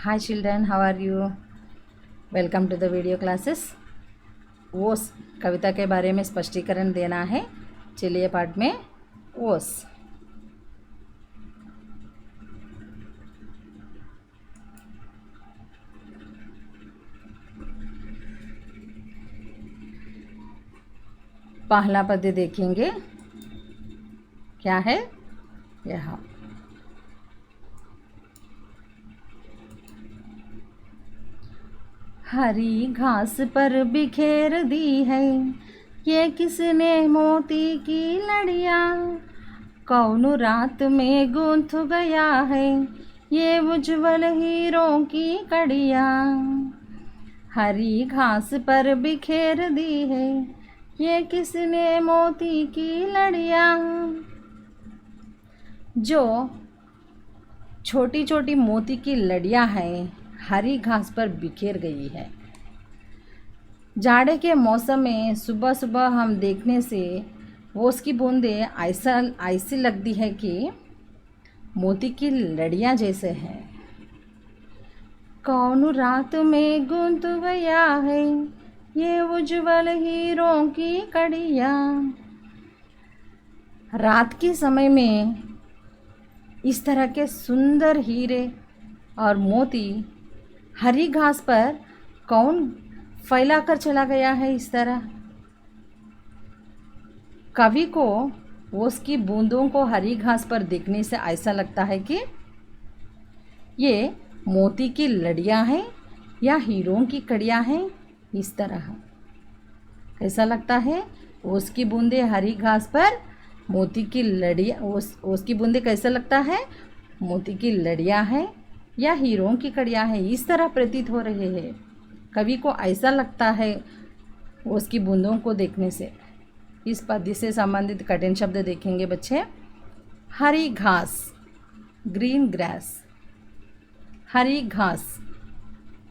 Hi children, how are you? Welcome to the video classes. ओस कविता के बारे में स्पष्टीकरण देना है। चलिए पाठ में ओस। पहला पद्य देखेंगे, क्या है यह। हरी घास पर बिखेर दी है ये किसने मोती की लड़ियाँ, कौन रात में गूंथ गया है ये उज्ज्वल हीरों की कड़ियाँ। हरी घास पर बिखेर दी है ये किसने मोती की लड़ियाँ। जो छोटी छोटी मोती की लड़ियाँ हैं हरी घास पर बिखेर गई है। जाड़े के मौसम में सुबह सुबह हम देखने से वो उसकी बूंदें ऐसी लगती है कि मोती की लड़ियाँ जैसे हैं। कौन रात में गूंथ गया है ये उज्ज्वल हीरों की कड़ियाँ। रात के समय में इस तरह के सुंदर हीरे और मोती हरी घास पर कौन फैला कर चला गया है। इस तरह कवि को उसकी बूंदों को हरी घास पर देखने से ऐसा लगता है कि ये मोती की लड़ियाँ हैं या हीरों की कड़ियाँ हैं। इस तरह कैसा लगता है, उसकी बूंदें हरी घास पर मोती की लड़ियाँ, उसकी बूंदें कैसा लगता है, मोती की लड़ियाँ हैं या हीरों की कड़ियाँ हैं। इस तरह प्रतीत हो रहे हैं। कवि को ऐसा लगता है उसकी बूंदों को देखने से। इस पद्य से संबंधित कठिन शब्द देखेंगे बच्चे। हरी घास, ग्रीन ग्रास। हरी घास,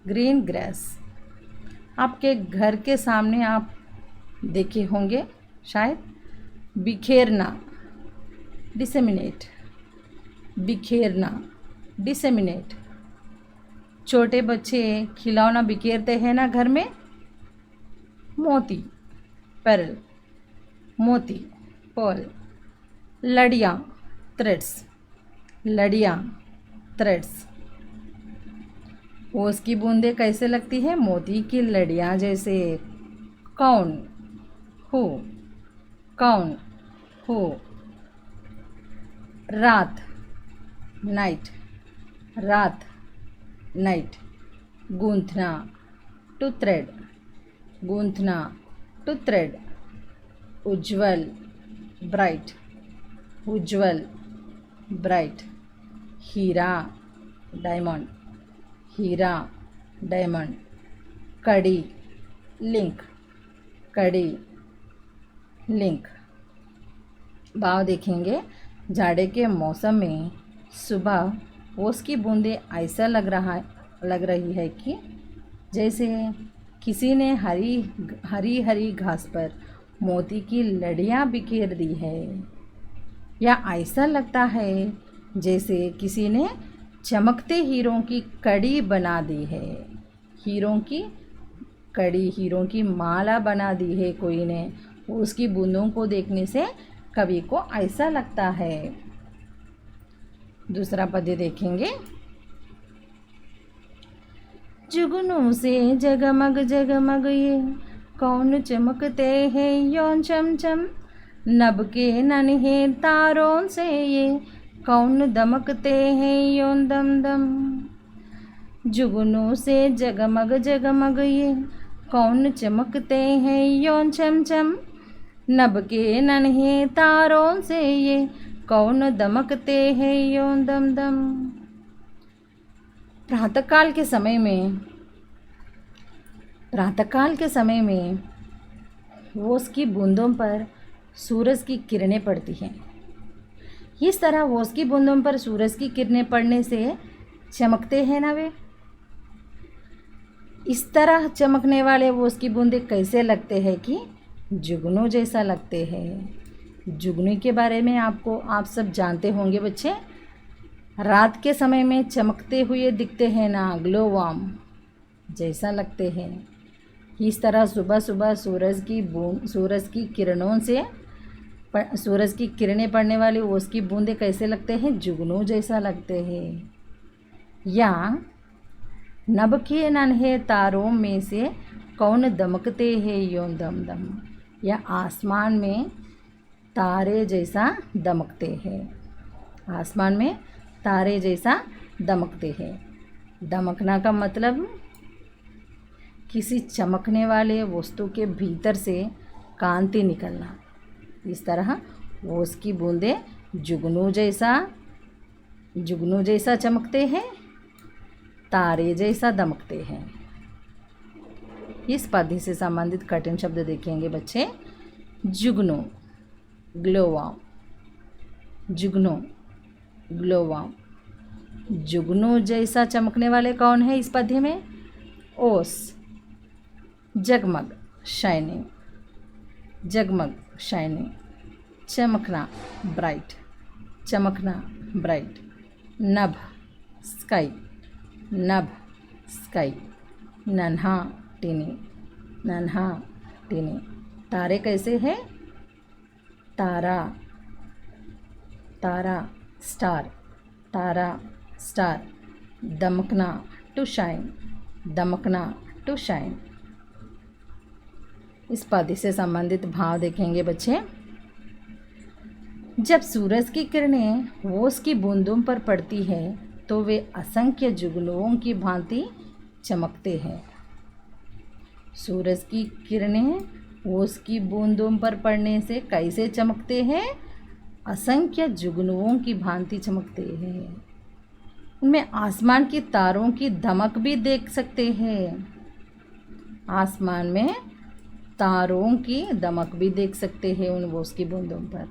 ग्रीन ग्रास। आपके घर के सामने आप देखे होंगे शायद। बिखेरना, डिसेमिनेट। बिखेरना, डिसेमिनेट। छोटे बच्चे खिलौना बिखेरते हैं ना घर में। मोती, पर्ल, मोती, पर्ल। लड़ियाँ, थ्रेड्स। लड़ियाँ, थ्रेड्स। उसकी बूंदें कैसे लगती है, मोती की लड़ियाँ जैसे। कौन, हु, कौन, हु। रात, नाइट। रात, नाइट। गूंथना, टू थ्रेड। गूंथना, टू थ्रेड। उज्ज्वल, ब्राइट। उज्ज्वल, ब्राइट। हीरा, डायमंड। हीरा, डायमंड। कड़ी, लिंक। कड़ी, लिंक। भाव देखेंगे। जाड़े के मौसम में सुबह ओस की बूंदें ऐसा लग रही है कि जैसे किसी ने हरी हरी घास पर मोती की लड़ियाँ बिखेर दी है, या ऐसा लगता है जैसे किसी ने चमकते हीरों की कड़ी बना दी है। हीरों की कड़ी, हीरों की माला बना दी है कोई ने। उसकी बूंदों को देखने से कवि को ऐसा लगता है। दूसरा पद्य देखेंगे। जुगनू से जगमग जगमग ये कौन चमकते हैं यों चमचम, नभ के नन्हे तारों से ये कौन दमकते हैं यों दम दम। जुगनू से जगमग जगमग ये कौन चमकते हैं यों चमचम, नभ के नन्हे तारों से ये कौन दमकते हैं यों दम दम। प्रातःकाल के समय में ओस की बूंदों पर सूरज की किरणें पड़ती हैं। इस तरह ओस की बूंदों पर सूरज की किरणें पड़ने से चमकते हैं ना वे। इस तरह चमकने वाले ओस की बूंदें कैसे लगते हैं कि जुगनू जैसा लगते हैं। जुगनू के बारे में आप सब जानते होंगे बच्चे। रात के समय में चमकते हुए दिखते हैं ना, ग्लो वार्म जैसा लगते हैं। इस तरह सुबह सुबह सूरज की किरणों से सूरज की किरणें पड़ने वाली ओस की बूंदें कैसे लगते हैं, जुगनू जैसा लगते हैं। या नभ के नन्हे तारों में से कौन दमकते हैं यों दम दम, या आसमान में तारे जैसा दमकते हैं, आसमान में तारे जैसा दमकते हैं। दमकना का मतलब किसी चमकने वाले वस्तु के भीतर से कांति निकलना। इस तरह ओस की बूंदें जुगनू जैसा चमकते हैं, तारे जैसा दमकते हैं। इस पद्धति से संबंधित कठिन शब्द देखेंगे बच्चे। जुगनू, ग्लो वार्म, जुगनू, ग्लो वार्म। जुगनू जैसा चमकने वाले कौन है इस पद्धति में? ओस। जगमग, शाइनिंग, जगमग, शाइनिंग। चमकना, ब्राइट, चमकना, ब्राइट। नभ, स्काई, नभ, स्काई। नन्हा, टीनी, नन्हा, टीनी। तारे कैसे हैं? तारा, तारा, स्टार, तारा, स्टार। दमकना, टू शाइन, दमकना, टू शाइन। इस पद्धति से संबंधित भाव देखेंगे बच्चे। जब सूरज की किरणें ओस की बूंदों पर पड़ती है तो वे असंख्य जुगनुओं की भांति चमकते हैं। सूरज की किरणें ओस की बूंदों पर पड़ने से कैसे चमकते हैं? असंख्य जुगनुओं की भांति चमकते हैं। उनमें आसमान की तारों की दमक भी देख सकते हैं। आसमान में तारों की दमक भी देख सकते हैं उन ओस की बूंदों पर।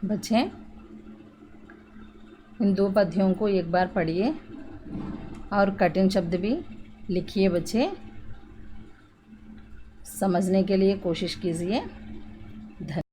बच्चे, इन दो पद्यों को एक बार पढ़िए और कठिन शब्द भी लिखिए बच्चे। समझने के लिए कोशिश कीजिए।